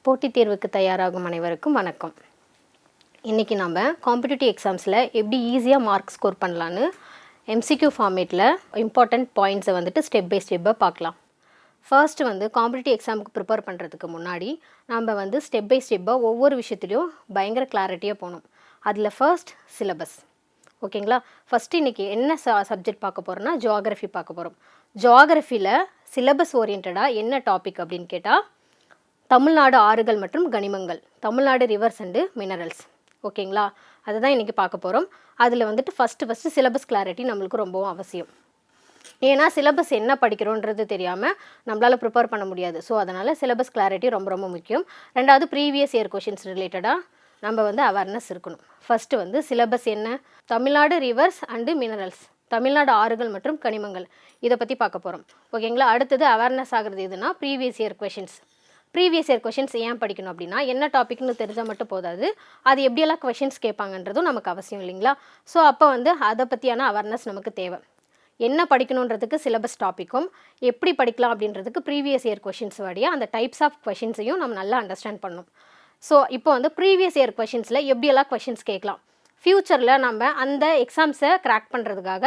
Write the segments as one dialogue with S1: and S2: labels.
S1: போட்டித் தேர்வுக்கு தயாராகும் அனைவருக்கும் வணக்கம். இன்றைக்கி நம்ம காம்படிட்டிவ் எக்ஸாம்ஸில் எப்படி ஈஸியாக மார்க் ஸ்கோர் பண்ணலான்னு எம்சிக்யூ ஃபார்மேட்டில் இம்பார்ட்டண்ட் பாயிண்ட்ஸை வந்துட்டு ஸ்டெப் பை ஸ்டெப்பாக பார்க்கலாம். ஃபர்ஸ்ட்டு வந்து காம்படிட்டிவ் எக்ஸாமுக்கு ப்ரிப்பேர் பண்ணுறதுக்கு முன்னாடி நம்ம வந்து ஸ்டெப் பை ஸ்டெப்பாக ஒவ்வொரு விஷயத்துலையும் பயங்கர கிளாரிட்டியாக போகணும். அதில் ஃபர்ஸ்ட் சிலபஸ். ஓகேங்களா? ஃபஸ்ட்டு இன்றைக்கி என்ன சப்ஜெக்ட் பார்க்க போகிறோன்னா ஜியாகிரஃபி பார்க்க போகிறோம். ஜியாகிரஃபியில் சிலபஸ் ஓரியன்டாக என்ன டாபிக் அப்படின்னு கேட்டால் தமிழ்நாடு ஆறுகள் மற்றும் கனிமங்கள், தமிழ்நாடு ரிவர்ஸ் அண்டு மினரல்ஸ். ஓகேங்களா? அதுதான் இன்றைக்கி பார்க்க போகிறோம். அதில் வந்துட்டு ஃபஸ்ட்டு சிலபஸ் கிளாரிட்டி நம்மளுக்கு ரொம்பவும் அவசியம். ஏன்னா சிலபஸ் என்ன படிக்கிறோன்றது தெரியாமல் நம்மளால் ப்ரிப்பேர் பண்ண முடியாது. ஸோ அதனால் சிலபஸ் கிளாரிட்டி ரொம்ப ரொம்ப முக்கியம். ரெண்டாவது ப்ரீவியஸ் இயர் கொஷின்ஸ் ரிலேட்டடாக நம்ம வந்து அவேர்னஸ் இருக்கணும். ஃபஸ்ட்டு வந்து சிலபஸ் என்ன, Tamil Nadu reverse and minerals, Tamil Nadu ஆறுகள் மற்றும் கனிமங்கள், இதை பற்றி பார்க்க போகிறோம். ஓகேங்களா? அடுத்தது அவேர்னஸ் ஆகிறது எதுனா previous year questions. Previous year questions ஏன் படிக்கணும் அப்படின்னா, என்ன டாபிக்னு தெரிஞ்சால் மட்டும் போதாது, அது எப்படியெல்லாம் கொஷின்ஸ் கேட்பாங்கன்றதும் நமக்கு அவசியம் இல்லைங்களா? ஸோ அப்போ வந்து அதை பற்றியான அவேர்னஸ் நமக்கு தேவை. என்ன படிக்கணுன்றதுக்கு சிலபஸ் டாப்பிக்கும், எப்படி படிக்கலாம் அப்படின்றதுக்கு ப்ரீவியஸ் இயர் கொஷின்ஸ் வழியாக அந்த டைப்ஸ் ஆஃப் கொஷின்ஸையும் நம்ம நல்லா அண்டர்ஸ்டாண்ட் பண்ணணும். ஸோ இப்போ வந்து ப்ரீவியஸ் இயர் கொஷின்ஸில் எப்படியெல்லாம் கொஷின்ஸ் கேட்கலாம், ஃப்யூச்சரில் நம்ம அந்த எக்ஸாம்ஸை கிராக் பண்ணுறதுக்காக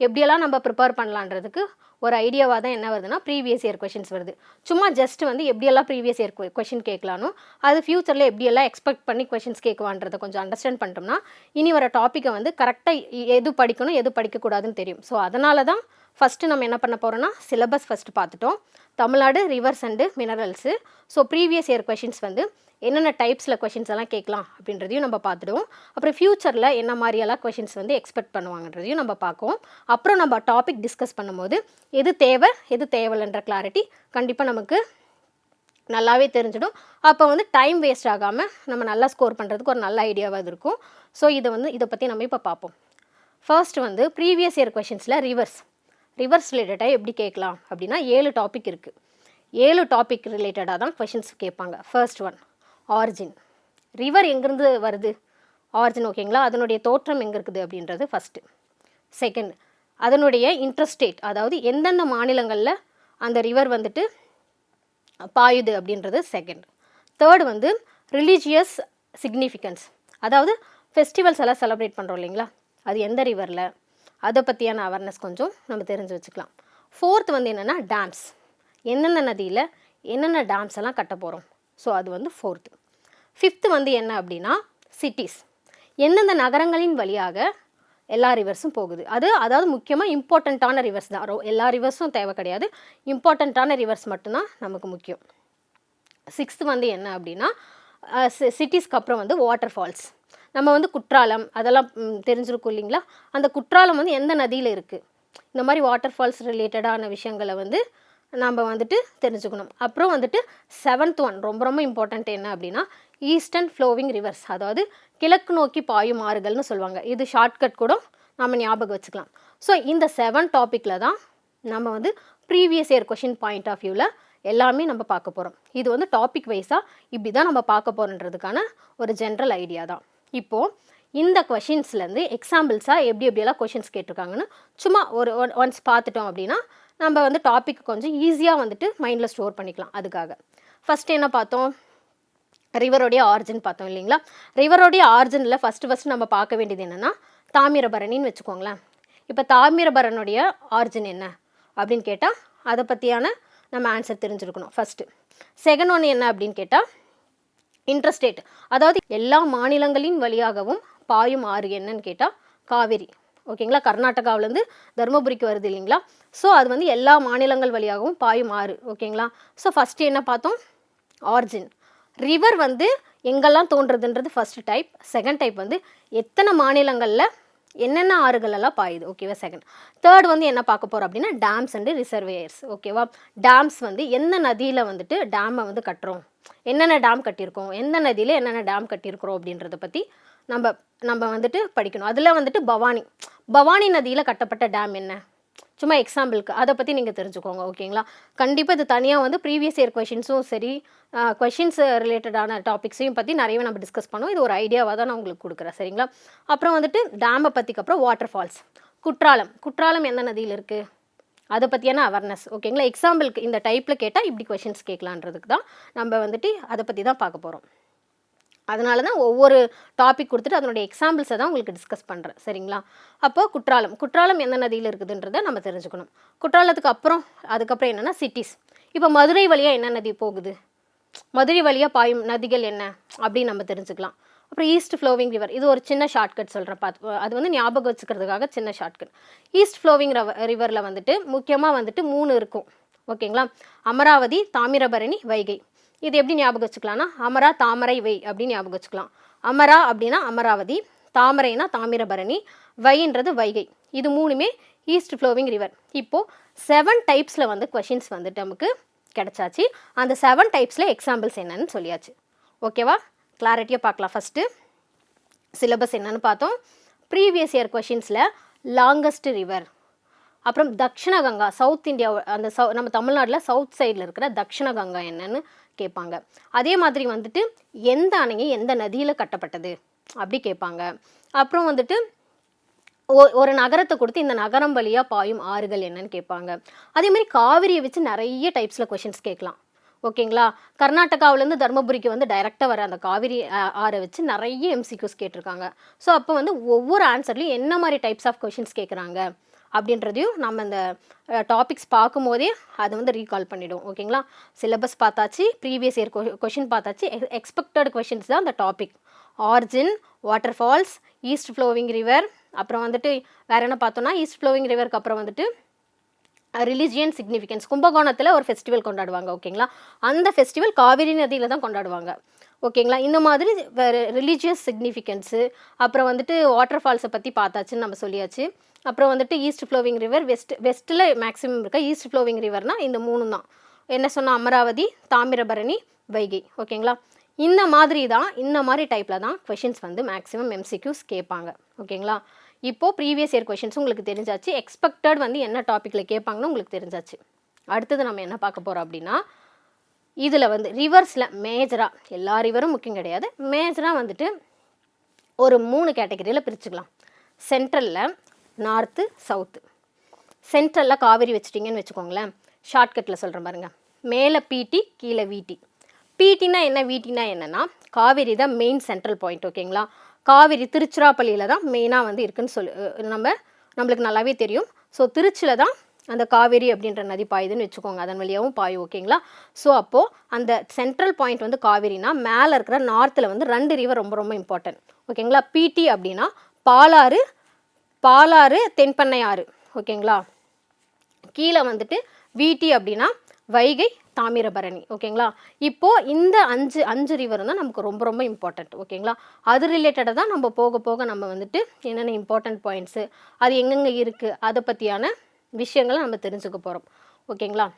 S1: எப்படியெல்லாம் நம்ம ப்ரிப்பேர் பண்ணலான்றதுக்கு ஒரு ஐடியாவாக தான் என்ன வருதுன்னா ப்ரீவியஸ் இயர் கொஷின்ஸ் வருது. சும்மா ஜஸ்ட் வந்து எப்படியெல்லாம் ப்ரீவியஸ் இயர் கொஷின் கேட்கலானோ அது ஃப்யூச்சரில் எப்படியெல்லாம் எக்ஸ்பெக்ட் பண்ணி கொஷின்ஸ் கேட்குவான்றதை கொஞ்சம் அண்டர்ஸ்டாண்ட் பண்ணிட்டோம்னா இனி வர டாப்பிக்கை வந்து கரெக்டாக எது படிக்கணும் எது படிக்கக்கூடாதுன்னு தெரியும். ஸோ அதனால தான் ஃபஸ்ட்டு நம்ம என்ன பண்ண போகிறோன்னா சிலபஸ் ஃபஸ்ட்டு பார்த்துட்டோம், Tamil Nadu reverse and minerals. So previous year questions வந்து என்னென்ன டைப்ஸில் கொஷின்ஸ் எல்லாம் கேட்கலாம் அப்படின்றதையும் நம்ம பார்த்துடுவோம். அப்புறம் ஃப்யூச்சரில் என்ன மாதிரியெல்லாம் கொஷின்ஸ் வந்து எக்ஸ்பெக்ட் பண்ணுவாங்கன்றதையும் நம்ம பார்க்குவோம். அப்புறம் நம்ம டாபிக் டிஸ்கஸ் பண்ணும்போது எது தேவை எது தேவையில்லைன்ற கிளாரிட்டி கண்டிப்பாக நமக்கு நல்லாவே தெரிஞ்சிடும். அப்போ வந்து டைம் வேஸ்ட் ஆகாமல் நம்ம நல்லா ஸ்கோர் பண்ணுறதுக்கு ஒரு நல்ல ஐடியாவாக இருக்கும். ஸோ இதை பற்றி நம்ம இப்போ பார்ப்போம். ஃபர்ஸ்ட் வந்து ப்ரீவியஸ் இயர் கொஷின்ஸில் ரிவர்ஸ் ரிலேட்டடாக எப்படி கேட்கலாம் அப்படின்னா 7 டாபிக் இருக்குது. 7 டாபிக் ரிலேட்டடாக தான் கொஷின்ஸ் கேட்பாங்க. ஃபர்ஸ்ட் ஒன் ஆரிஜின், ரிவர் எங்கேருந்து வருது, ஆரிஜின். ஓகேங்களா? அதனுடைய தோற்றம் எங்கே இருக்குது அப்படின்றது ஃபஸ்ட்டு. செகண்ட், அதனுடைய இன்ட்ரஸ்டேட், அதாவது எந்தெந்த மாநிலங்களில் அந்த ரிவர் வந்துட்டு பாயுது அப்படின்றது செகண்ட். தேர்டு வந்து ரிலீஜியஸ் சிக்னிஃபிகன்ஸ், அதாவது ஃபெஸ்டிவல்ஸ் எல்லாம் செலிப்ரேட் பண்ணுறோம் இல்லைங்களா, அது எந்த ரிவரில், அதை பற்றியான அவேர்னஸ் கொஞ்சம் நம்ம தெரிஞ்சு வச்சுக்கலாம். ஃபோர்த் வந்து என்னென்னா டேம்ஸ், எந்தெந்த நதியில் என்னென்ன டேம்ஸ் எல்லாம் கட்ட போகிறோம். ஸோ அது வந்து ஃபோர்த்து. ஃபிஃப்த்து வந்து என்ன அப்படின்னா சிட்டிஸ், எந்தெந்த நகரங்களின் வழியாக எல்லா ரிவர்ஸும் போகுது. அதாவது முக்கியமாக இம்பார்ட்டண்ட்டான ரிவர்ஸ் தான். எல்லா ரிவர்ஸும் தேவை கிடையாது, இம்பார்ட்டண்ட்டான ரிவர்ஸ் மட்டும்தான் நமக்கு முக்கியம். சிக்ஸ்த்து வந்து என்ன அப்படின்னா சிட்டிஸ்க்கு அப்புறம் வந்து வாட்டர் ஃபால்ஸ். நம்ம வந்து குற்றாலம் அதெல்லாம் தெரிஞ்சிருக்கும் இல்லைங்களா, அந்த குற்றாலம் வந்து எந்த நதியில் இருக்குது, இந்த மாதிரி வாட்டர் ஃபால்ஸ் ரிலேட்டடான விஷயங்களை வந்து நம்ம வந்துட்டு தெரிஞ்சுக்கணும். அப்புறம் வந்துட்டு செவன்த் ஒன் ரொம்ப ரொம்ப இம்பார்ட்டண்ட் என்ன அப்படின்னா ஈஸ்டர்ன் ஃப்ளோவிங் ரிவர்ஸ், அதாவது கிழக்கு நோக்கி பாயும் ஆறுகள்னு சொல்லுவாங்க. இது ஷார்ட்கட் கூட நம்ம ஞாபகம் வச்சுக்கலாம். ஸோ இந்த 7 டாப்பிக்கில் தான் நம்ம வந்து previous year question point of வியூவில் எல்லாமே நம்ம பார்க்க போகிறோம். இது வந்து டாபிக் வைஸாக இப்படி தான் நம்ம பார்க்க போகிறோன்றதுக்கான ஒரு ஜென்ரல் ஐடியா தான். இப்போது இந்த கொஷின்ஸ்லேருந்து எக்ஸாம்பிள்ஸாக எப்படியெல்லாம் கொஷின்ஸ் கேட்டிருக்காங்கன்னு சும்மா ஒரு ஒன்ஸ் பார்த்துட்டோம் அப்படின்னா நம்ம வந்து டாபிக் கொஞ்சம் ஈஸியாக வந்துட்டு மைண்டில் ஸ்டோர் பண்ணிக்கலாம். அதுக்காக ஃபஸ்ட்டு என்ன பார்த்தோம், ரிவரோடைய ஆரிஜின் பார்த்தோம் இல்லைங்களா. ரிவரோடைய ஆரிஜினில் ஃபஸ்ட்டு நம்ம பார்க்க வேண்டியது என்னென்னா தாமிரபரணின்னு வச்சுக்கோங்களேன். இப்போ தாமிரபரனுடைய ஆரிஜின் என்ன அப்படின்னு கேட்டால் அதை பற்றியான நம்ம ஆன்சர் தெரிஞ்சிருக்கணும் ஃபஸ்ட்டு. செகண்ட் ஒன்று என்ன அப்படின்னு கேட்டால் இன்ட்ரஸ்டேட், அதாவது எல்லா மாநிலங்களின் வழியாகவும் பாயும் ஆறு என்னன்னு கேட்டால் காவேரி. ஓகேங்களா? கர்நாடகாவிலேருந்து தருமபுரிக்கு வருது இல்லைங்களா. ஸோ அது வந்து எல்லா மாநிலங்கள் வழியாகவும் பாயும் ஆறு. ஓகேங்களா? ஸோ ஃபஸ்ட்டு என்ன பார்த்தோம், ஆரிஜின். ரிவர் வந்து எங்கெல்லாம் தோன்றுறதுன்றது ஃபஸ்ட்டு டைப். செகண்ட் டைப் வந்து எத்தனை மாநிலங்களில் என்னென்ன ஆறுகளெல்லாம் பாயுது. ஓகேவா? செகண்ட். தேர்ட் வந்து என்ன பார்க்க போகிறோம் அப்படின்னா டேம்ஸ் அண்டு ரிசர்வேயர்ஸ். ஓகேவா? டேம்ஸ் வந்து எந்த நதியில் வந்துட்டு டேமை வந்து கட்டுறோம், என்னென்ன டேம் கட்டியிருக்கோம், எந்த நதியில் என்னென்ன டேம் கட்டியிருக்கிறோம் அப்படின்றத பற்றி நம்ம வந்துட்டு படிக்கணும். அதில் வந்துட்டு பவானி நதியில் கட்டப்பட்ட டேம் என்ன, சும்மா எக்ஸாம்பிளுக்கு அதை பற்றி நீங்கள் தெரிஞ்சுக்கோங்க. ஓகேங்களா? கண்டிப்பாக இது தனியாக வந்து ப்ரீவியஸ் இயர் கொஷின்ஸும் சரி, கொஷின்ஸ் ரிலேட்டடான டாபிக்ஸையும் பற்றி நிறையவே நம்ம டிஸ்கஸ் பண்ணோம். இது ஒரு ஐடியாவாக தான் நான் உங்களுக்கு கொடுக்குறேன். சரிங்களா? அப்புறம் வந்துட்டு டேமை பற்றிக்கு அப்புறம் வாட்டர் ஃபால்ஸ். குற்றாலம் எந்த நதியில் இருக்குது, அதை பற்றியான அவேர்னஸ். ஓகேங்களா, எக்ஸாம்பிளுக்கு இந்த டைப்பில் கேட்டால் இப்படி கொஷின்ஸ் கேட்கலான்றதுக்கு தான் நம்ம வந்துட்டு அதை பற்றி தான் பார்க்க போகிறோம். அதனால தான் ஒவ்வொரு டாபிக் கொடுத்துட்டு அதனுடைய எக்ஸாம்பிள்ஸை தான் உங்களுக்கு டிஸ்கஸ் பண்ணுறேன். சரிங்களா, அப்போது குற்றாலம் எந்த நதியில் இருக்குதுன்றதை நம்ம தெரிஞ்சுக்கணும். குற்றாலத்துக்கு அதுக்கப்புறம் என்னென்னா சிட்டிஸ். இப்போ மதுரை வழியாக என்ன நதி போகுது, மதுரை வழியாக பாயும் நதிகள் என்ன அப்படின்னு நம்ம தெரிஞ்சுக்கலாம். அப்புறம் ஈஸ்ட் ஃப்ளோவிங் ரிவர், இது ஒரு சின்ன ஷார்ட்கட் சொல்கிறேன், பார்த்து அது வந்து ஞாபகம் வச்சுக்கிறதுக்காக சின்ன ஷார்ட்கட். ஈஸ்ட் ஃப்ளோவிங் ரிவரில் வந்துட்டு முக்கியமாக வந்துட்டு 3 இருக்கும். ஓகேங்களா, அமராவதி, தாமிரபரணி, வைகை. இது எப்படி ஞாபகம் வச்சுக்கலாம்னா அமரா, தாமரை, வை அப்படின்னு ஞாபகம் வச்சுக்கலாம். அமரா அப்படின்னா அமராவதி, தாமரைனா தாமிரபரணி, வைன்றது வைகை. இது 3மே ஈஸ்ட் ஃப்ளோவிங் ரிவர். இப்போது 7 டைப்ஸில் வந்து கொஷின்ஸ் வந்துட்டு நமக்கு கிடச்சாச்சு. அந்த 7 டைப்ஸில் எக்ஸாம்பிள்ஸ் என்னன்னு சொல்லியாச்சு. ஓகேவா, கிளாரிட்டியாக பார்க்கலாம். ஃபஸ்ட்டு சிலபஸ் என்னன்னு பார்த்தோம். ப்ரீவியஸ் இயர் கொஷின்ஸில் லாங்கஸ்ட் ரிவர், அப்புறம் தக்ஷண கங்கா, சவுத் இந்தியா, அந்த நம்ம தமிழ்நாட்டில் சவுத் சைடில் இருக்கிற தக்ஷண கங்கா என்னன்னு கேட்பாங்க. அதே மாதிரி வந்துட்டு எந்த அணை எந்த நதியில் கட்டப்பட்டது அப்படி கேட்பாங்க. அப்புறம் வந்துட்டு ஒரு நகரத்தை கொடுத்து இந்த நகரம் வழியாக பாயும் ஆறுகள் என்னன்னு கேட்பாங்க. அதேமாதிரி காவிரியை வச்சு நிறைய டைப்ஸில் கொஷின்ஸ் கேட்கலாம். ஓகேங்களா, கர்நாடகாவிலேருந்து தருமபுரிக்கு வந்து டைரெக்டாக வர அந்த காவிரி ஆறை வச்சு நிறைய எம்சிக்யூஸ் கேட்டிருக்காங்க. ஸோ அப்போ வந்து ஒவ்வொரு ஆன்சர்லையும் என்ன மாதிரி டைப்ஸ் ஆஃப் கொஷின்ஸ் கேட்குறாங்க அப்படின்றதையும் நம்ம இந்த டாபிக்ஸ் பார்க்கும்போதே அதை வந்து ரீகால் பண்ணிவிடும். ஓகேங்களா, சிலபஸ் பார்த்தாச்சு, ப்ரீவியஸ் இயர் கொஷின் பார்த்தாச்சு, எக்ஸ்பெக்டட் கொஷின்ஸ் தான் அந்த topic. Origin, water falls, east flowing river, அப்புறம் வந்துட்டு வேறு என்ன பார்த்தோன்னா ஈஸ்ட் ஃப்ளோவிங் ரிவருக்கு அப்புறம் வந்துட்டு ரிலிஜியன் சிக்னிஃபிகன்ஸ். கும்பகோணத்தில் ஒரு ஃபெஸ்டிவல் கொண்டாடுவாங்க. ஓகேங்களா, அந்த ஃபெஸ்டிவல் காவிரி நதியில் தான் கொண்டாடுவாங்க. ஓகேங்களா, இந்த மாதிரி வேறு ரிலீஜியஸ் சிக்னிஃபிகன்ஸு, அப்புறம் வந்துட்டு வாட்டர் ஃபால்ஸை பற்றி பார்த்தாச்சுன்னு நம்ம சொல்லியாச்சு. அப்புறம் வந்துட்டு ஈஸ்ட் ஃப்ளோவிங் ரிவர், வெஸ்ட்டில் மேக்ஸிமம் இருக்க ஈஸ்ட் ஃப்ளோவிங் ரிவர்னால் இந்த 3 தான். என்ன சொன்னால் அமராவதி, தாமிரபரணி, வைகை. ஓகேங்களா, இந்த மாதிரி டைப்பில் தான் கொஷின்ஸ் வந்து மேக்ஸிமம் எம்சிக்யூஸ் கேட்பாங்க. ஓகேங்களா, இப்போது ப்ரீவியஸ் இயர் கொஷின்ஸ் உங்களுக்கு தெரிஞ்சாச்சு, எக்ஸ்பெக்டட் வந்து என்ன டாப்பிக்கில் கேட்பாங்கன்னு உங்களுக்கு தெரிஞ்சாச்சு. அடுத்தது நம்ம என்ன பார்க்க போகிறோம் அப்படின்னா, இதில் வந்து ரிவர்ஸில் மேஜராக எல்லா ரிவரும் முக்கியம் கிடையாது, மேஜராக வந்துட்டு ஒரு 3 கேட்டகரியில் பிரிச்சுக்கலாம். சென்ட்ரலில் நார்த்து, சவுத்து. சென்ட்ரலில் காவிரி வச்சுட்டிங்கன்னு வச்சுக்கோங்களேன், ஷார்ட்கட்டில் சொல்கிறேன் பாருங்கள். மேலே பிடி, கீழே விடி. பிடினா என்ன, விடினா என்னென்னா காவிரி தான் மெயின் சென்ட்ரல் பாயிண்ட். ஓகேங்களா, காவிரி திருச்சிராப்பள்ளியில் தான் மெயினாக வந்து இருக்குதுன்னு நம்மளுக்கு நல்லாவே தெரியும். ஸோ திருச்சியில் தான் அந்த காவேரி அப்படின்ற நதி பாயுதுன்னு வச்சுக்கோங்க, அதன் வழியாகவும் பாயும். ஓகேங்களா, ஸோ அப்போது அந்த சென்ட்ரல் பாயிண்ட் வந்து காவிரினா மேலே இருக்கிற நார்த்தில் வந்து 2 ரிவர் ரொம்ப ரொம்ப இம்பார்ட்டன்ட். ஓகேங்களா, பிடி அப்படின்னா பாலாறு, தென்பெண்ணை ஆறு. ஓகேங்களா, கீழே வந்துட்டு விடி அப்படின்னா வைகை, தாமிரபரணி. ஓகேங்களா, இப்போது இந்த அஞ்சு ரிவரும் தான் நமக்கு ரொம்ப ரொம்ப இம்பார்ட்டண்ட். ஓகேங்களா, அது ரிலேட்டடாக தான் நம்ம போக போக நம்ம வந்துட்டு என்னென்ன இம்பார்ட்டண்ட் பாயிண்ட்ஸு, அது எங்கெங்கே இருக்குது, அதை பற்றியான விஷயங்களை நம்ம தெரிஞ்சுக்க போகிறோம். ஓகேங்களா,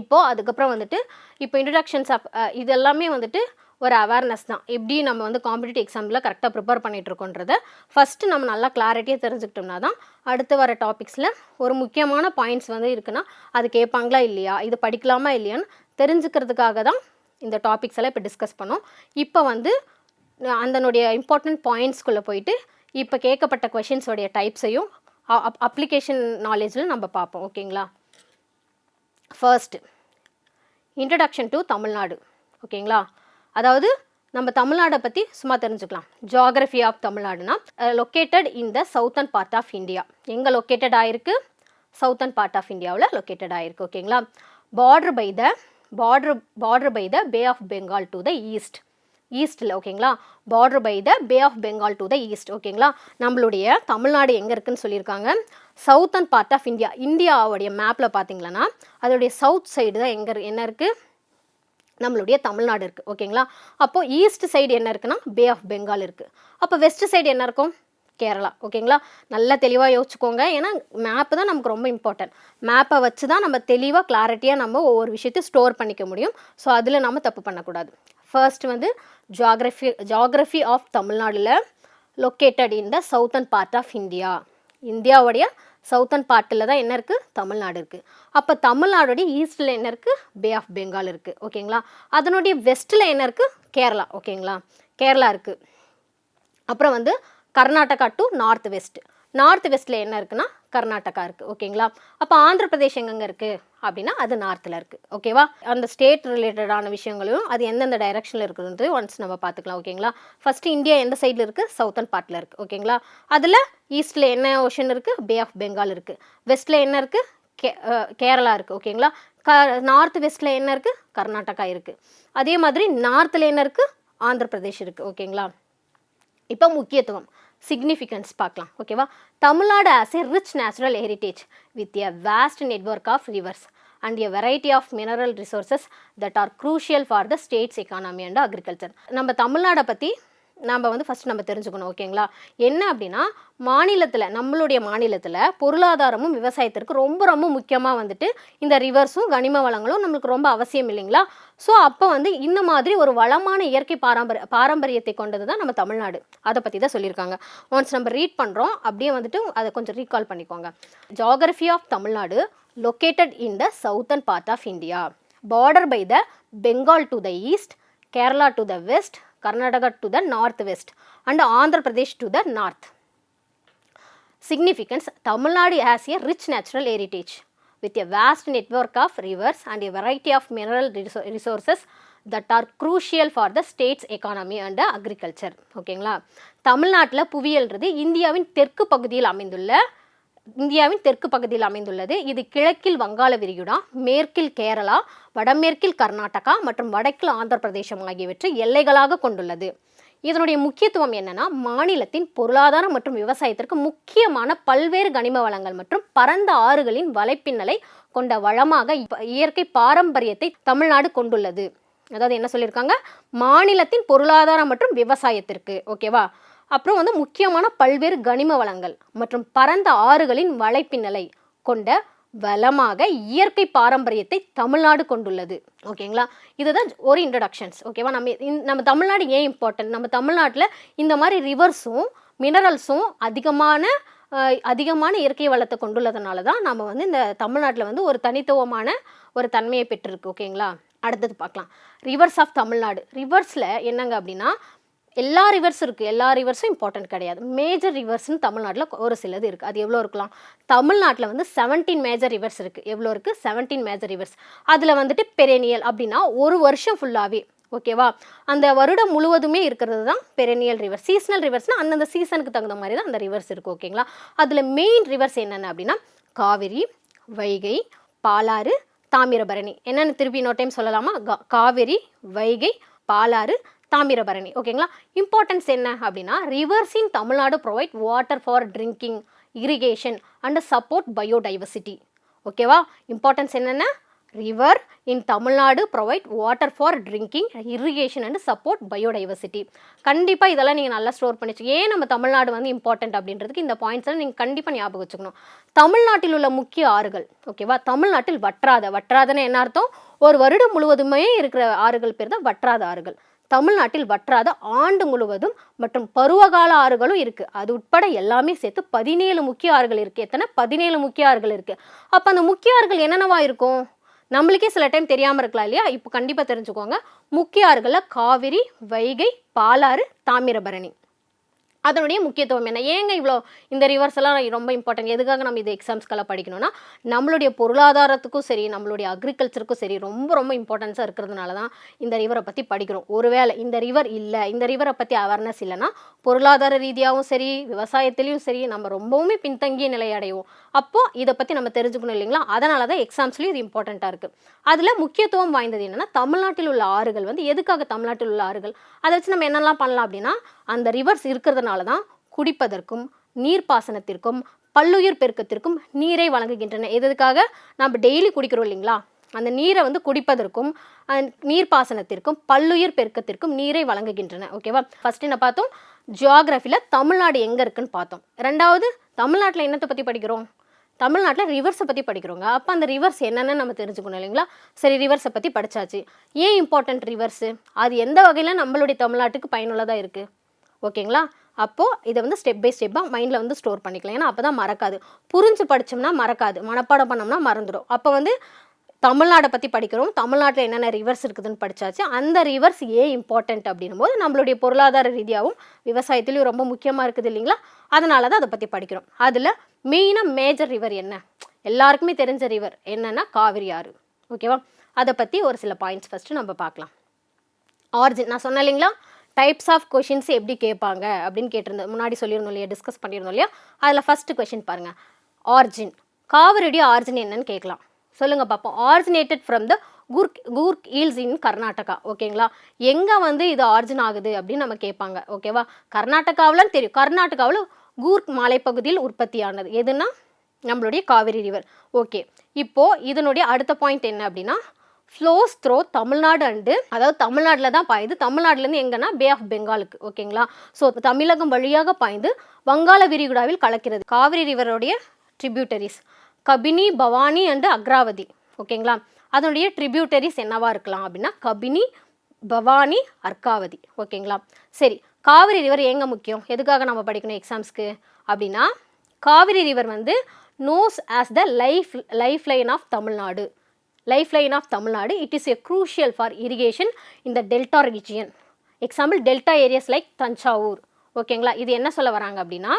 S1: இப்போது அதுக்கப்புறம் வந்துட்டு இப்போ இன்ட்ரடக்ஷன்ஸ் ஆஃப் இது எல்லாமே வந்துட்டு ஒரு அவேர்னஸ் தான். எப்படி நம்ம வந்து காம்படிட்டிவ் எக்ஸாமில் கரெக்டாக ப்ரிப்பேர் பண்ணிகிட்ருக்கோன்றத ஃபஸ்ட்டு நம்ம நல்லா கிளாரிட்டியாக தெரிஞ்சுக்கிட்டோம்னா தான் அடுத்து வர டாபிக்ஸில் ஒரு முக்கியமான பாயிண்ட்ஸ் வந்து இருக்குன்னா அது கேட்பாங்களா இல்லையா, இது படிக்கலாமா இல்லையான்னு தெரிஞ்சுக்கிறதுக்காக தான் இந்த டாபிக்ஸ் எல்லாம் இப்போ டிஸ்கஸ் பண்ணோம். இப்போ வந்து அதனுடைய இம்பார்ட்டண்ட் பாயிண்ட்ஸ்குள்ளே போயிட்டு இப்போ கேட்கப்பட்ட கொஷின்ஸோடைய டைப்ஸையும் அப்ளிகேஷன் நாலேஜில் நம்ம பார்ப்போம். ஓகேங்களா, ஃபர்ஸ்ட் இன்ட்ரடக்ஷன் டு தமிழ்நாடு. ஓகேங்களா, அதாவது நம்ம தமிழ்நாடை பற்றி சும்மா தெரிஞ்சுக்கலாம். ஜியாகிரஃபி ஆஃப் தமிழ்நாடுனா located in the southern part of India. எங்கே லொக்கேட்டட் ஆகிருக்கு, சவுத்தர்ன் பார்ட் ஆஃப் இந்தியாவில் லொக்கேட்டட் ஆகிருக்கு. ஓகேங்களா, border by the pay of Bengal to the ஈஸ்ட்டில். ஓகேங்களா, border by the pay of Bengal to the east. ஓகேங்களா, நம்மளுடைய தமிழ்நாடு எங்கே இருக்குதுன்னு சொல்லியிருக்காங்க, சவுத்தர்ன் பார்ட் ஆஃப் இந்தியா. இந்தியாவுடைய மேப்பில் பார்த்தீங்களன்னா அதோடைய சவுத் சைடு தான் என்ன இருக்குது, நம்மளுடைய தமிழ்நாடு இருக்குது. ஓகேங்களா, அப்போது ஈஸ்ட் சைடு என்ன இருக்குன்னா பே ஆஃப் பெங்கால் இருக்குது. அப்போ வெஸ்ட் சைடு என்ன இருக்கும், கேரளா. ஓகேங்களா, நல்லா தெளிவாக யோசிச்சுக்கோங்க, ஏன்னா மேப்பு தான் நமக்கு ரொம்ப இம்பார்ட்டன்ட். மேப்பை வச்சு தான் நம்ம தெளிவாக கிளாரிட்டியாக நம்ம ஒவ்வொரு விஷயத்தையும் ஸ்டோர் பண்ணிக்க முடியும். ஸோ அதில் நம்ம தப்பு பண்ணக்கூடாது. ஃபர்ஸ்ட் வந்து ஜியாகிரஃபி ஆஃப் தமிழ்நாடில் located in the southern part of India. இந்தியாவுடைய சவுத்தர்ன் பார்ட்டில் தான் என்ன இருக்குது, தமிழ்நாடு இருக்குது. அப்போ தமிழ்நாடுடைய ஈஸ்ட்டில் என்ன இருக்குது, பே ஆஃப் பெங்கால் இருக்குது. ஓகேங்களா, அதனுடைய வெஸ்ட்டில் என்ன இருக்குது, கேரளா. ஓகேங்களா, கேரளா இருக்குது. அப்புறம் வந்து கர்நாடகா டு நார்த் வெஸ்ட்டில் என்ன இருக்குன்னா கர்நாடகா இருக்குது. ஓகேங்களா? அப்போ ஆந்திர பிரதேஷ் எங்கெங்கே இருக்குது அப்படின்னா அது நார்த்தில் இருக்குது. ஓகேவா? அந்த ஸ்டேட் ரிலேட்டடான விஷயங்களையும் அது எந்தெந்த டைரக்ஷனில் இருக்குதுன்றது ஒன்ஸ் நம்ம பார்த்துக்கலாம். ஓகேங்களா? ஃபஸ்ட்டு இந்தியா எந்த சைடில் இருக்குது? சவுத்தன் பார்ட்டில் இருக்குது. ஓகேங்களா? அதில் ஈஸ்ட்டில் என்ன ஓஷன் இருக்குது? பே ஆஃப் பெங்கால் இருக்குது. வெஸ்ட்டில் என்ன இருக்குது? கேரளா இருக்குது. ஓகேங்களா? நார்த் வெஸ்ட்டில் என்ன இருக்குது? கர்நாடகா இருக்குது. அதே மாதிரி நார்த்தில் என்ன இருக்குது? ஆந்திர பிரதேஷ் இருக்குது. ஓகேங்களா? இப்போ முக்கியத்துவம் சிக்னிஃபிகன்ஸ் பார்க்கலாம். ஓகேவா? Tamil Nadu as a rich natural heritage with a vast network of rivers and a variety of mineral resources that are crucial for the state's economy and agriculture. நம்ம தமிழ்நாடை பற்றி நம்ம வந்து ஃபஸ்ட் நம்ம தெரிஞ்சுக்கணும். ஓகேங்களா? என்ன அப்படின்னா நம்மளுடைய மாநிலத்தில் பொருளாதாரமும் விவசாயத்திற்கு ரொம்ப ரொம்ப முக்கியமாக வந்துட்டு இந்த ரிவர்ஸும் கனிம வளங்களும் நம்மளுக்கு ரொம்ப அவசியம் இல்லைங்களா? ஸோ அப்போ வந்து இந்த மாதிரி ஒரு வளமான இயற்கை பாரம்பரியத்தை கொண்டது தான் நம்ம தமிழ்நாடு. அதை பற்றி தான் சொல்லியிருக்காங்க. ஒன்ஸ் நம்ம ரீட் பண்ணுறோம், அப்படியே வந்துட்டு அதை கொஞ்சம் ரீகால் பண்ணிக்கோங்க. Geography of Tamil Nadu located in the southern part of India, bordered by the Bengal to the east, Kerala to the west, Karnataka to the northwest and Andhra Pradesh to the north. Significance: Tamil Nadu has a rich natural heritage with a vast network of rivers and a variety of mineral resources that are crucial for the state's economy and agriculture. ஓகேங்களா? தமிழ்நாட்டில் புவியியல்ன்றது இந்தியாவின் தெற்கு பகுதியில் அமைந்துள்ளது. இது கிழக்கில் வங்காள விரிகுடா, மேற்கில் கேரளா, வடமேற்கில் கர்நாடகா மற்றும் வடக்கில் ஆந்திர பிரதேசம் ஆகியவற்றை எல்லைகளாக கொண்டுள்ளது. இதனுடைய முக்கியத்துவம் என்னன்னா, மாநிலத்தின் பொருளாதாரம் மற்றும் விவசாயத்திற்கு முக்கியமான பல்வேறு கனிம வளங்கள் மற்றும் பரந்த ஆறுகளின் வலைப்பின்னலை கொண்ட வளமாக இயற்கை பாரம்பரியத்தை தமிழ்நாடு கொண்டுள்ளது. அதாவது என்ன சொல்லியிருக்காங்க? மாநிலத்தின் பொருளாதாரம் மற்றும் விவசாயத்திற்கு. ஓகேவா? அப்புறம் வந்து முக்கியமான பல்வேறு கனிம வளங்கள் மற்றும் பரந்த ஆறுகளின் வலைப்பின்னலை கொண்ட வளமாக இயற்கை பாரம்பரியத்தை தமிழ்நாடு கொண்டுள்ளது. ஓகேங்களா? இதுதான் ஒரு இன்ட்ரடக்ஷன்ஸ். ஓகேவா? நம்ம தமிழ்நாடு ஏன் இம்பார்ட்டன்ட்? நம்ம தமிழ்நாட்டில் இந்த மாதிரி ரிவர்ஸும் மினரல்ஸும் அதிகமான இயற்கை வளத்தை கொண்டுள்ளதுனால தான் நம்ம வந்து இந்த தமிழ்நாட்டில் வந்து ஒரு தனித்துவமான ஒரு தன்மையை பெற்றிருக்கு. ஓகேங்களா? அடுத்தது பார்க்கலாம். Rivers of Tamil Nadu. ரிவர்ஸில் என்னங்க அப்படின்னா, எல்லா ரிவர்ஸும் இருக்குது. எல்லா ரிவர்ஸும் இம்பார்ட்டன்ட் கிடையாது. மேஜர் ரிவர்ஸ்னு தமிழ்நாட்டில் ஒரு சிலது இருக்குது. அது எவ்வளோ இருக்கலாம்? தமிழ்நாட்டில் வந்து 17 மேஜர் ரிவர்ஸ் இருக்குது. எவ்வளோ இருக்குது? 17 மேஜர் ரிவர்ஸ். அதில் வந்துட்டு பெரேனியல் அப்படின்னா ஒரு வருஷம் ஃபுல்லாகவே, ஓகேவா, அந்த வருடம் முழுவதுமே இருக்கிறது தான் பெரேனியல் ரிவர்ஸ். சீசனல் ரிவர்ஸ்னால் அந்தந்த சீசனுக்கு தகுந்த மாதிரி தான் அந்த ரிவர்ஸ் இருக்குது. ஓகேங்களா? அதில் மெயின் ரிவர்ஸ் என்னென்ன அப்படின்னா காவிரி, வைகை, பாலாறு, தாமிரபரணி. என்னென்னு திருப்பி இன்னொரு டைம் சொல்லலாமா? காவிரி, வைகை, பாலாறு, தாமிரபரணி. ஓகேங்களா? இம்பார்ட்டன்ஸ் என்ன அப்படின்னா, reverse in Tamil Nadu provide water for drinking, irrigation and support biodiversity. ஓகேவா? இம்பார்ட்டன்ஸ் என்னென்ன? River in Tamil Nadu provide water for drinking, irrigation and support biodiversity. கண்டிப்பாக இதெல்லாம் நீங்கள் நல்லா ஸ்டோர் பண்ணி வச்சுக்கோங்க. ஏன் நம்ம தமிழ்நாடு வந்து இம்பார்ட்டன்ட் அப்படின்றதுக்கு இந்த பாயிண்ட்ஸ்லாம் நீங்கள் கண்டிப்பாக ஞாபகம் வச்சுக்கணும். தமிழ்நாட்டில் உள்ள முக்கிய ஆறுகள். ஓகேவா? தமிழ்நாட்டில் வற்றாதன்னு என்ன அர்த்தம்? ஒரு வருடம் முழுவதுமே இருக்கிற ஆறுகள் பேர் தான் வற்றாத ஆறுகள். தமிழ்நாட்டில் வற்றாத ஆண்டு முழுவதும் மற்றும் பருவகால ஆறுகளும் இருக்குது. அது உட்பட எல்லாமே சேர்த்து 17 முக்கிய ஆறுகள் இருக்குது. எத்தனை? 17 முக்கிய ஆறுகள் இருக்குது. அப்போ அந்த முக்கிய ஆறுகள் என்னென்னவா இருக்கும்? நம்மளுக்கே சில டைம் தெரியாமல் இருக்கலாம் இல்லையா? இப்போ கண்டிப்பாக தெரிஞ்சுக்கோங்க. முக்கிய ஆறுகளில் காவிரி, வைகை, பாலாறு, தாமிரபரணி. அதனுடைய முக்கியத்துவம் என்ன? ஏங்க இவ்வளோ இந்த ரிவர்ஸ் எல்லாம் ரொம்ப இம்பார்ட்டன்ட்? எதுக்காக நம்ம இது எக்ஸாம்ஸ்க்கெல்லாம் படிக்கணும்னா, நம்மளுடைய பொருளாதாரத்துக்கும் சரி, நம்மளுடைய அக்ரிகல்ச்சருக்கும் சரி ரொம்ப ரொம்ப இம்பார்ட்டன்ஸாக இருக்கிறதுனால தான் இந்த ரிவரை பற்றி படிக்கிறோம். ஒருவேளை இந்த ரிவர் இல்லை, இந்த ரிவரை பற்றி அவேர்னஸ் இல்லைன்னா பொருளாதார ரீதியாகவும் சரி, விவசாயத்துலேயும் சரி நம்ம ரொம்பவுமே பின்தங்கிய நிலை அடைவோம். அப்போது இதை பற்றி நம்ம தெரிஞ்சுக்கணும் இல்லைங்களா? அதனால தான் எக்ஸாம்ஸ்லேயும் இது இம்பார்ட்டண்ட்டாக இருக்குது. அதில் முக்கியத்துவம் வாய்ந்தது என்னென்னா, தமிழ்நாட்டில் உள்ள ஆறுகள் வந்து எதுக்காக தமிழ்நாட்டில் உள்ள ஆறுகள், அதை வச்சு நம்ம என்னெல்லாம் பண்ணலாம் அப்படின்னா, அந்த ரிவர்ஸ் இருக்கிறதுனால தான் குடிப்பதற்கும் நீர்ப்பாசனத்திற்கும் பல்லுயிர் பெருக்கத்திற்கும் நீரை வழங்குகின்றன. எதுக்காக? நம்ம டெய்லி குடிக்கிறோம் இல்லைங்களா? அந்த நீரை வந்து குடிப்பதற்கும் நீர்ப்பாசனத்திற்கும் பல்லுயிர் பெருக்கத்திற்கும் நீரை வழங்குகின்றன. ஓகேவா? ஃபர்ஸ்ட் என்ன பார்த்தோம்? ஜியாகிரஃபியில் தமிழ்நாடு எங்கே இருக்குன்னு பார்த்தோம். ரெண்டாவது, தமிழ்நாட்டில் என்னத்தை பற்றி படிக்கிறோம்? தமிழ்நாட்டில் ரிவர்ஸை பற்றி படிக்கிறோங்க. அப்போ அந்த ரிவர்ஸ் என்னென்னு நம்ம தெரிஞ்சுக்கணும் இல்லைங்களா? சரி, ரிவர்ஸை பற்றி படித்தாச்சு. ஏன் இம்பார்ட்டன்ட் ரிவர்ஸு? அது எந்த வகையில் நம்மளுடைய தமிழ்நாட்டுக்கு பயனுள்ளதாக இருக்குது? ஓகேங்களா? அப்போது இதை வந்து ஸ்டெப் பை ஸ்டெப்பாக மைண்டில் வந்து ஸ்டோர் பண்ணிக்கலாம். ஏன்னா அப்போ தான் மறக்காது. புரிஞ்சு படித்தோம்னா மறக்காது, மனப்பாடம் பண்ணோம்னா மறந்துடும். அப்போ வந்து தமிழ்நாடை பற்றி படிக்கிறோம். தமிழ்நாட்டில் என்னென்ன ரிவர்ஸ் இருக்குதுன்னு படித்தாச்சு. அந்த ரிவர்ஸ் ஏன் இம்பார்ட்டன்ட் அப்படின்னும் போது நம்மளுடைய பொருளாதார ரீதியாகவும் விவசாயத்துலேயும் ரொம்ப முக்கியமாக இருக்குது இல்லைங்களா? அதனால தான் அதை பற்றி படிக்கிறோம். அதில் மெயினாக மேஜர் ரிவர் என்ன, எல்லாருக்குமே தெரிஞ்ச ரிவர் என்னன்னா காவிரி ஆறு. ஓகேவா, அதை பற்றி ஒரு சில பாயிண்ட்ஸ் ஃபஸ்ட்டு நம்ம பார்க்கலாம். ஆரிஜின் நான் சொன்னேன் இல்லைங்களா, டைப்ஸ் ஆஃப் கொஷின்ஸ் எப்படி கேட்பாங்க அப்படின்னு கேட்டிருந்தேன், முன்னாடி சொல்லியிருந்தோம் இல்லையா, டிஸ்கஸ் பண்ணியிருந்தோம் இல்லையா. அதில் ஃபஸ்ட்டு கொஷின் பாருங்கள், ஆரிஜின். காவிரியுடைய ஆரிஜின் என்னன்னு கேட்கலாம். சொல்லுங்கள் பார்ப்போம். Originated from the Coorg hills in Karnataka. ஓகேங்களா, எங்கே வந்து இது ஆரிஜின் ஆகுது அப்படின்னு நம்ம கேட்பாங்க. ஓகேவா, கர்நாடகாவில்னு தெரியும், கர்நாடகாவில் கூர்க் மலைப்பகுதியில் உற்பத்தியானது எதுனா நம்மளுடைய காவிரி ரிவர். ஓகே, இப்போது இதனுடைய அடுத்த பாயிண்ட் என்ன அப்படின்னா, ஃப்ளோஸ் த்ரோ தமிழ்நாடு அண்டு, அதாவது தமிழ்நாட்டில் தான் பாயுது. தமிழ்நாட்டிலேருந்து எங்கன்னா பே ஆஃப் பெங்காலுக்கு. ஓகேங்களா, ஸோ தமிழகம் வழியாக பாய்ந்து வங்காள விரிகுடாவில் கலக்கிறது. காவிரி ரிவருடைய ட்ரிபியூட்டரிஸ் கபினி, பவானி அண்டு அக்ராவதி. ஓகேங்களா, அதனுடைய ட்ரிபியூட்டரிஸ் என்னவா இருக்கலாம் அப்படின்னா கபினி, பவானி, அர்க்காவதி. ஓகேங்களா, சரி, காவிரி ரிவர் எங்கே முக்கியம், எதுக்காக நம்ம படிக்கணும் எக்ஸாம்ஸ்க்கு அப்படின்னா, காவிரி ரிவர் வந்து knows as the life line of Tamil Nadu. Lifeline of Tamil Nadu. It is a crucial for irrigation in the delta region. Example delta areas like Thanjavur. ஓகேங்களா, இது என்ன சொல்ல வராங்க அப்படின்னா,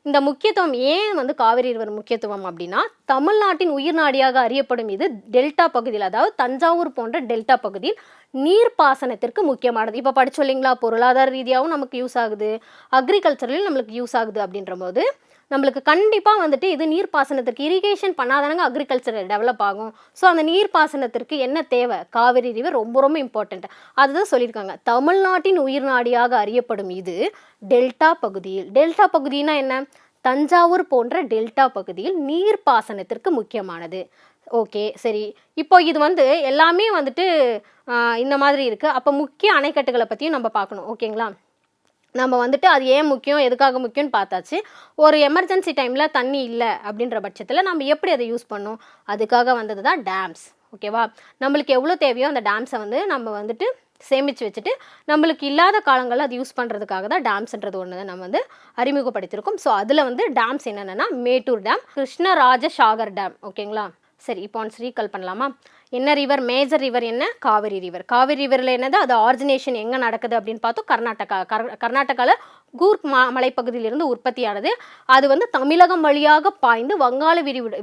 S1: இந்த முக்கியத்துவம் ஏன் வந்து காவிரி ரிவர் முக்கியத்துவம் அப்படின்னா, தமிழ்நாட்டின் உயிர் நாடியாக அறியப்படும் இது டெல்டா பகுதியில், அதாவது தஞ்சாவூர் போன்ற டெல்டா பகுதியில் நீர்ப்பாசனத்திற்கு முக்கியமானது. இப்போ படிச்சோம் இல்லைங்களா, பொருளாதார ரீதியாகவும் நமக்கு யூஸ் ஆகுது, அக்ரிகல்ச்சர்லையும் நம்மளுக்கு யூஸ் ஆகுது. அப்படின்ற போது நம்மளுக்கு கண்டிப்பாக வந்துட்டு இது நீர்ப்பாசனத்திற்கு, இரிகேஷன் பண்ணாதானங்க அக்ரிகல்ச்சர் டெவலப் ஆகும். ஸோ அந்த நீர்ப்பாசனத்திற்கு என்ன தேவை, காவிரி ரிவர் ரொம்ப ரொம்ப இம்பார்ட்டண்ட். அதுதான் சொல்லியிருக்காங்க, தமிழ்நாட்டின் உயிர் நாடியாக அறியப்படும் இது டெல்டா பகுதியில். டெல்டா பகுதினா என்ன, தஞ்சாவூர் போன்ற டெல்டா பகுதியில் நீர்ப்பாசனத்திற்கு முக்கியமானது. ஓகே, சரி, இப்போ இது வந்து எல்லாமே வந்துட்டு இந்த மாதிரி இருக்குது. அப்போ முக்கிய அணைக்கட்டுகளை பற்றியும் நம்ம பார்க்கணும். ஓகேங்களா, நம்ம வந்துட்டு அது ஏன் முக்கியம், எதுக்காக முக்கியம்னு பார்த்தாச்சு. ஒரு எமர்ஜென்சி டைமில் தண்ணி இல்லை அப்படின்ற பட்சத்தில் நம்ம எப்படி அதை யூஸ் பண்ணோம், அதுக்காக வந்தது தான் டேம்ஸ். ஓகேவா, நம்மளுக்கு எவ்வளோ தேவையோ அந்த டேம்ஸை வந்து நம்ம வந்துட்டு சேமித்து வச்சுட்டு நம்மளுக்கு இல்லாத காலங்களில் அது யூஸ் பண்ணுறதுக்காக தான் டேம்ஸ்ன்றது ஒன்று தான் நம்ம வந்து அறிமுகப்படுத்தியிருக்கோம். ஸோ அதில் வந்து டேம்ஸ் என்னென்னா மேட்டூர் டேம், கிருஷ்ணராஜ சாகர் டேம். ஓகேங்களா, சரி, இப்போ ஒன்ஸ் ரீகால் பண்ணலாமா. என்ன ரிவர், மேஜர் ரிவர் என்ன, காவிரி ரிவர். காவிரி ரிவரில் என்னது, அது ஆரிஜினேஷன் எங்கே நடக்குது அப்படின்னு பார்த்தோம், கர்நாடகாவில் கூர்க் மலைப்பகுதியிலிருந்து உற்பத்தியானது. அது வந்து தமிழகம் வழியாக பாய்ந்து வங்காள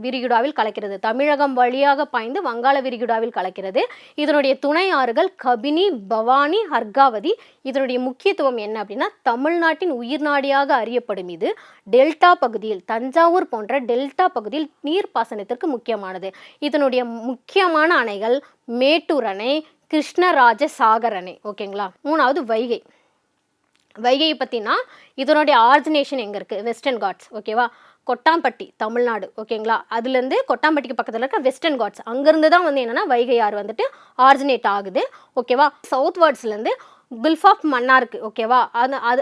S1: விரிகுடாவில் கலக்கிறது. தமிழகம் வழியாக பாய்ந்து வங்காள விரிகுடாவில் கலக்கிறது. இதனுடைய துணை ஆறுகள் கபினி, பவானி, அர்காவதி. இதனுடைய முக்கியத்துவம் என்ன அப்படின்னா, தமிழ்நாட்டின் உயிர் நாடியாக அறியப்படும் இது டெல்டா பகுதியில், தஞ்சாவூர் போன்ற டெல்டா பகுதியில் நீர்ப்பாசனத்திற்கு முக்கியமானது. இதனுடைய முக்கியமான அணைகள் மேட்டூர் அணை, கிருஷ்ணராஜ சாகர் அணை. ஓகேங்களா, மூணாவது வைகை. வைகையை பற்றினா இதனுடைய ஆரிஜினேஷன் எங்கே இருக்குது, வெஸ்டர்ன் காட்ஸ். ஓகேவா, கொட்டாம்பட்டி தமிழ்நாடு. ஓகேங்களா, அதுலேருந்து கொட்டாம்பட்டிக்கு பக்கத்தில் இருக்க வெஸ்டர்ன் காட்ஸ், அங்கேருந்து தான் வந்து என்னென்னா வைகை ஆறு வந்துட்டு ஆரிஜினேட் ஆகுது. ஓகேவா, சவுத் வேர்ட்ஸ்லேருந்து குல்ஃப் ஆஃப் மன்னாருக்கு. ஓகேவா,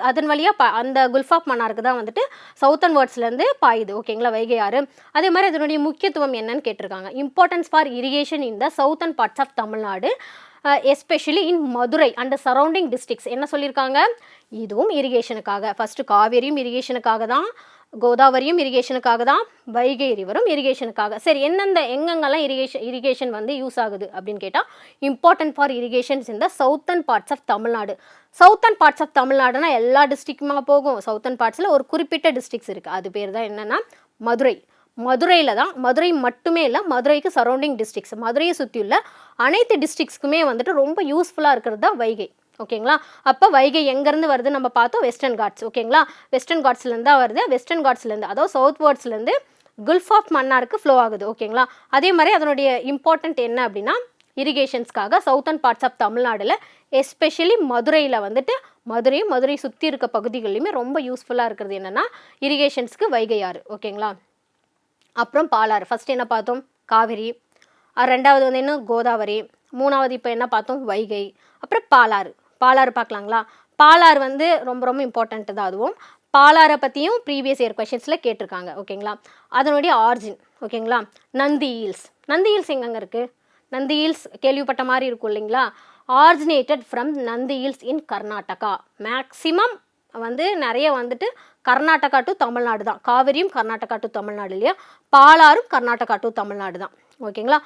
S1: அதன் வழியாக அந்த குல்ஃப் ஆஃப் மன்னாருக்கு தான் வந்துட்டு சவுத்தன் வேர்ட்ஸ்லேருந்து பாயுது. ஓகேங்களா, வைகை ஆறு. அதே மாதிரி அதனுடைய முக்கியத்துவம் என்னன்னு கேட்டிருக்காங்க, importance for irrigation in the southern parts of Tamil Nadu, especially in Madurai and surrounding districts. என்ன சொல்லியிருக்காங்க, இதுவும் இரிகேஷனுக்காக. ஃபஸ்ட்டு காவேரியும் இரிகேஷனுக்காக தான், கோதாவரியும் இரிகேஷனுக்காக தான், வைகை ரிவரும் இரிகேஷனுக்காக. சரி, எங்கெங்கெல்லாம் இரிகேஷன் வந்து யூஸ் ஆகுது அப்படின்னு கேட்டால், இம்பார்ட்டன்ட் ஃபார் இரிகேஷன்ஸ் இந்த southern parts of Tamil Nadu. Southern parts of தமிழ்நாடுனா எல்லா டிஸ்ட்ரிக்ட்டுமா போகும், சவுத்தன் பார்ட்ஸில் ஒரு குறிப்பிட்ட டிஸ்ட்ரிக்ஸ் இருக்குது, அது பேர் தான் என்னென்னா மதுரை. மதுரையில் தான், மதுரை மட்டுமே இல்லை, மதுரைக்கு சரௌண்டிங் டிஸ்ட்ரிக்ஸ், மதுரையை சுற்றியுள்ள அனைத்து டிஸ்ட்ரிக்ஸ்க்குமே வந்துட்டு ரொம்ப யூஸ்ஃபுல்லாக இருக்கிறது தான் வைகை. ஓகேங்களா, அப்போ வைகை எங்கேருந்து வருது நம்ம பார்த்தோம், வெஸ்டர்ன் காட்ஸ். ஓகேங்களா, வெஸ்டர்ன் காட்ஸ்லேருந்து தான் வருது. வெஸ்டர்ன் காட்ஸ்லேருந்து, அதாவது சவுத் வேர்ட்ஸ்லேருந்து குல்ஃப் ஆஃப் மன்னாருக்கு ஃப்ளோ ஆகுது. ஓகேங்களா, அதே மாதிரி அதனுடைய இம்பார்ட்டன்ட் என்ன அப்படின்னா, இரிகேஷன்ஸ்க்காக சவுத்தன் பார்ட்ஸ் ஆஃப் தமிழ்நாடில் எஸ்பெஷலி மதுரையில் வந்துட்டு, மதுரை சுற்றி இருக்க பகுதிகள்லையுமே ரொம்ப யூஸ்ஃபுல்லாக இருக்கிறது என்னென்னா இரிகேஷன்ஸ்க்கு வைகை ஆறு. ஓகேங்களா, அப்புறம் பாலாறு. ஃபஸ்ட்டு என்ன பார்த்தோம், காவிரி. ரெண்டாவது வந்து என்ன, கோதாவரி. மூணாவது இப்போ என்ன பார்த்தோம், வைகை. அப்புறம் பாலாறு. பாலாறு பார்க்கலாங்களா. பாலாறு வந்து ரொம்ப ரொம்ப இம்பார்ட்டண்ட்டு தான். அதுவும் பாலாரை பற்றியும் ப்ரீவியஸ் இயர் கொஷின்ஸில் கேட்டிருக்காங்க. ஓகேங்களா, அதனுடைய ஆரிஜின். ஓகேங்களா, நந்தி ஹில்ஸ். நந்தி ஹில்ஸ் எங்கெங்கே இருக்குது, நந்தி ஹில்ஸ் கேள்விப்பட்ட மாதிரி இருக்கும் இல்லைங்களா. Originated from Nandi Hills in Karnataka. Maximum வந்து நிறைய வந்துட்டு கர்நாடகா டு தமிழ்நாடு தான். காவிரியும் கர்நாடகா டு தமிழ்நாடு இல்லையா, பாலாறும் கர்நாடகா டு தமிழ்நாடு தான். ஓகேங்களா,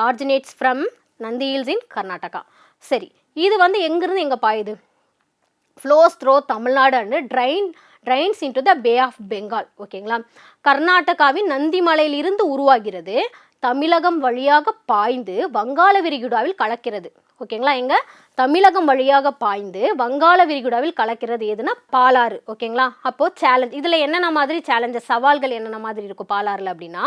S1: originates from Nandi Hills in Karnataka. சரி, இது வந்து எங்கேருந்து எங்கே பாயுது, flows through Tamil Nadu and drains into the pay of Bengal. ஓகேங்களா, கர்நாடகாவின் நந்திமலையிலிருந்து உருவாகிறது, தமிழகம் வழியாக பாய்ந்து வங்காள விரிகுடாவில் கலக்கிறது. ஓகேங்களா, எங்க தமிழகம் வழியாக பாய்ந்து வங்காள விரிகுடாவில் கலக்கிறது எதுனா பாலாறு. ஓகேங்களா, அப்போது சேலஞ்ச் இதில் என்னென்ன மாதிரி சேலஞ்சஸ் சவால்கள் என்னென்ன மாதிரி இருக்கும் பாலாறில் அப்படின்னா,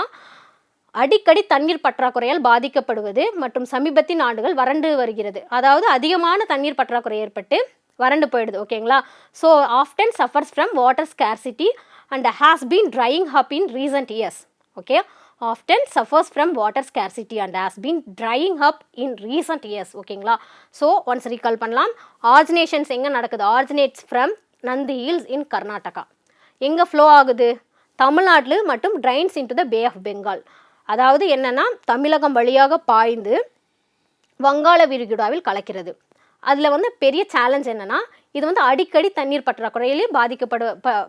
S1: அடிக்கடி தண்ணீர் பற்றாக்குறையால் பாதிக்கப்படுவது மற்றும் சமீபத்தின் ஆண்டுகள் வறண்டு வருகிறது. அதாவது அதிகமான தண்ணீர் பற்றாக்குறை ஏற்பட்டு வறண்டு போயிடுது. ஓகேங்களா, so often suffers from water scarcity and has been drying up in recent years. Okay, often suffers from water scarcity and has been drying up in recent years. ஓகேங்களா, ஸோ ஒன்ஸ் ரீகால் பண்ணலாம். Originations எங்கே நடக்குது? Originates from Nandi Hills in Karnataka. எங்கே flow ஆகுது? தமிழ்நாட்டில் மற்றும் drains into the pay of Bengal. அதாவது என்னென்னா, தமிழகம் வழியாக பாய்ந்து வங்காள விரிகுடாவில் கலக்கிறது. அதில் வந்து பெரிய சேலஞ்ச் என்னென்னா, இது வந்து அடிக்கடி தண்ணீர் பற்றாக்குறையிலே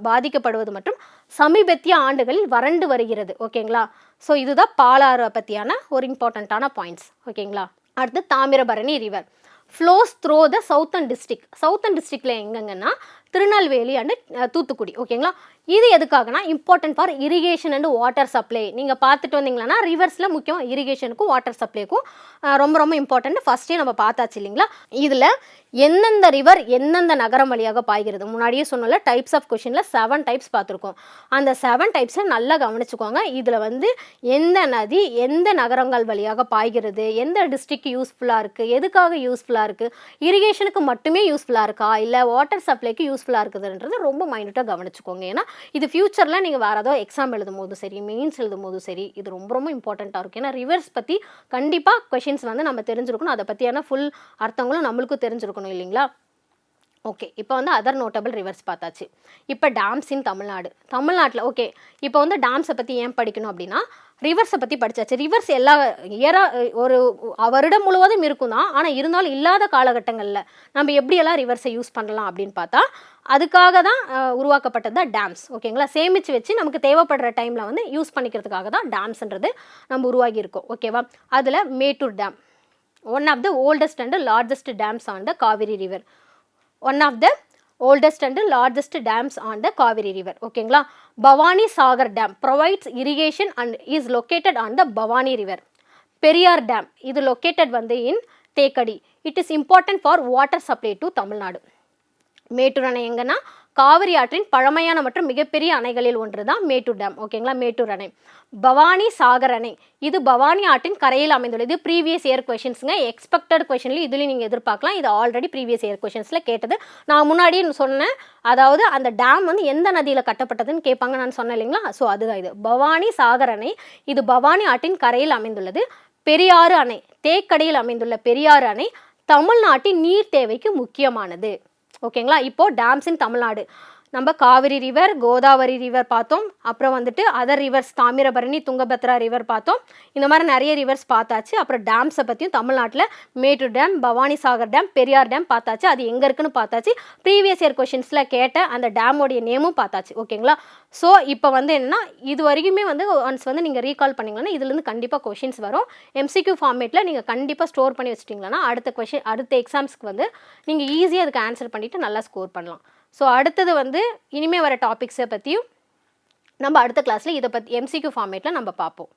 S1: பாதிக்கப்படுவது மற்றும் சமீபத்திய ஆண்டுகளில் வறண்டு வருகிறது. ஓகேங்களா, ஸோ இதுதான் பாலாறு பற்றியான ஒரு இம்பார்ட்டண்ட்டான பாயிண்ட்ஸ். ஓகேங்களா, அடுத்து Tamirabarani river flows through the southern district. Southern டிஸ்ட்ரிக்டில் எங்கெங்கன்னா திருநெல்வேலி அண்டு தூத்துக்குடி. ஓகேங்களா, இது எதுக்காகனா important for irrigation and water supply. நீங்கள் பார்த்துட்டு வந்தீங்களா ரிவர்ஸில் முக்கியம் இரிகேஷனுக்கும் வாட்டர் சப்ளைக்கும் ரொம்ப ரொம்ப இம்பார்ட்டன்ட். ஃபஸ்ட்டே நம்ம பார்த்தாச்சு இல்லைங்களா. இதில் எந்தெந்த ரிவர் எந்தெந்த நகரம் வழியாக பாய்கிறது முன்னாடியே சொன்னல டைப்ஸ் ஆஃப் கொஷினில் 7 டைப்ஸ் பார்த்துருக்கோம். அந்த 7 டைப்ஸை நல்லா கவனிச்சுக்கோங்க. இதில் வந்து எந்த நதி எந்த நகரங்கள் வழியாக பாய்கிறது, எந்த டிஸ்ட்ரிக்ட் யூஸ்ஃபுல்லாக இருக்குது, எதுக்காக யூஸ்ஃபுல்லாக இருக்குது, இரிகேஷனுக்கு மட்டுமே யூஸ்ஃபுல்லாக இருக்கா இல்லை வாட்டர் சப்ளைக்கு யூஸ்ஃபுல்லாக இருக்குதுன்றது ரொம்ப மைனூட்டாக கவனிச்சுக்கோங்க. ஏன்னா இது ஃபியூச்சரில் நீங்கள் வேறு ஏதோ எக்ஸாம் எழுதும் போதும் சரி, மெயின்ஸ் எழுதும் போதும் சரி, இது ரொம்ப ரொம்ப இம்பார்ட்டண்ட்டாக இருக்கும். ஏன்னா ரிவர்ஸ் பற்றி கண்டிப்பாக கொஷின்ஸ் வந்து நம்ம தெரிஞ்சிருக்கணும். அதை பற்றியான ஃபுல் அர்த்தங்களும் நம்மளுக்கும் தெரிஞ்சிருக்கணும் இல்லைங்களா. ஓகே, இப்போ வந்து அதர் நோட்டபிள் ரிவர்ஸ் பார்த்தாச்சு. இப்போ டேம்ஸ் இன் தமிழ்நாட்டில் ஓகே, இப்போ வந்து டேம்ஸை பற்றி ஏன் படிக்கணும் அப்படின்னா, ரிவர்ஸை பற்றி படித்தாச்சு. ரிவர்ஸ் எல்லா ஒரு வருடம் முழுவதும் இருக்கும் தான், ஆனால் இருந்தாலும் இல்லாத காலகட்டங்களில் நம்ம எப்படியெல்லாம் ரிவர்ஸை யூஸ் பண்ணலாம் அப்படின்னு பார்த்தா அதுக்காக தான் உருவாக்கப்பட்டது தான் டேம்ஸ். ஓகேங்களா, சேமித்து வச்சு நமக்கு தேவைப்படுற டைமில் வந்து யூஸ் பண்ணிக்கிறதுக்காக தான் டேம்ஸ்ன்றது நம்ம உருவாகி இருக்கோம். ஓகேவா, அதில் Mettur dam one of the oldest and largest dams on the Kaveri river. One of the oldest and largest dams on the Kaveri river. ஓகேங்களா, Bhavani Sagar dam provides irrigation and is located on the Bhavani river. Periyar dam இது located வந்து in Thekkady. It is important for water supply to Tamil Nadu. Mettur அணை எங்கன்னா காவிரி ஆற்றின் பழமையான மற்றும் மிகப்பெரிய அணைகளில் ஒன்று தான் மேட்டூர் டேம். ஓகேங்களா, மேட்டூர் அணை. பவானி சாகர் அணை இது பவானி ஆற்றின் கரையில் அமைந்துள்ளது. இது ப்ரீவியஸ் இயர் கொஷின்ஸுங்க, எக்ஸ்பெக்டட் கொஷின்லேயும் இதுலேயும் நீங்கள் எதிர்பார்க்கலாம். இது ஆல்ரெடி ப்ரீவியஸ் இயர் கொஷின்ஸில் கேட்டது. நான் முன்னாடியே சொன்னேன், அதாவது அந்த டேம் வந்து எந்த நதியில் கட்டப்பட்டதுன்னு கேட்பாங்க, நான் சொன்னேன் இல்லைங்களா. ஸோ அதுதான் இது பவானி சாகர் அணை. இது பவானி ஆற்றின் கரையில் அமைந்துள்ளது. பெரியாறு அணை தேக்கடியில் அமைந்துள்ள பெரியாறு அணை தமிழ்நாட்டின் நீர் தேவைக்கு முக்கியமானது. ஓகேங்களா, இப்போது டேம்ஸ் இன் தமிழ்நாடு நம்ம காவிரி ரிவர், கோதாவரி ரிவர் பார்த்தோம். அப்புறம் வந்துட்டு other reverse Thamirabarani, Tungabhadra river பார்த்தோம். இந்த மாதிரி நிறைய ரிவர்ஸ் பார்த்தாச்சு. அப்புறம் டேம்ஸை பற்றியும் தமிழ்நாட்டில் Mettur dam, Bhavani Sagar dam, Periyar dam பார்த்தாச்சு. அது எங்கே இருக்குன்னு பார்த்தாச்சு. ப்ரீவியஸ் இயர் கொஷின்ஸில் கேட்ட அந்த டேமோடைய நேமும் பார்த்தாச்சு. ஓகேங்களா, ஸோ இப்போ வந்து என்னென்னா இது வரைக்குமே வந்து ஒன்ஸ் வந்து நீங்கள் ரீகால் பண்ணிங்கன்னா இதுலேருந்து கண்டிப்பாக கொஷின்ஸ் வரும். எம்சிக்யூ ஃபார்மேட்டில் நீங்கள் கண்டிப்பாக ஸ்டோர் பண்ணி வச்சிட்டிங்களா அடுத்த எக்ஸாம்ஸ்க்கு வந்து நீங்கள் ஈஸியாக அதுக்கு ஆன்சர் பண்ணிவிட்டு நல்லா ஸ்கோர் பண்ணலாம். ஸோ அடுத்தது வந்து இனிமேல் வர டாபிக்ஸை பற்றியும் நம்ம அடுத்த கிளாஸில் இதை பற்றி எம்சிக்யூ ஃபார்மேட்டில் நம்ம பார்ப்போம்.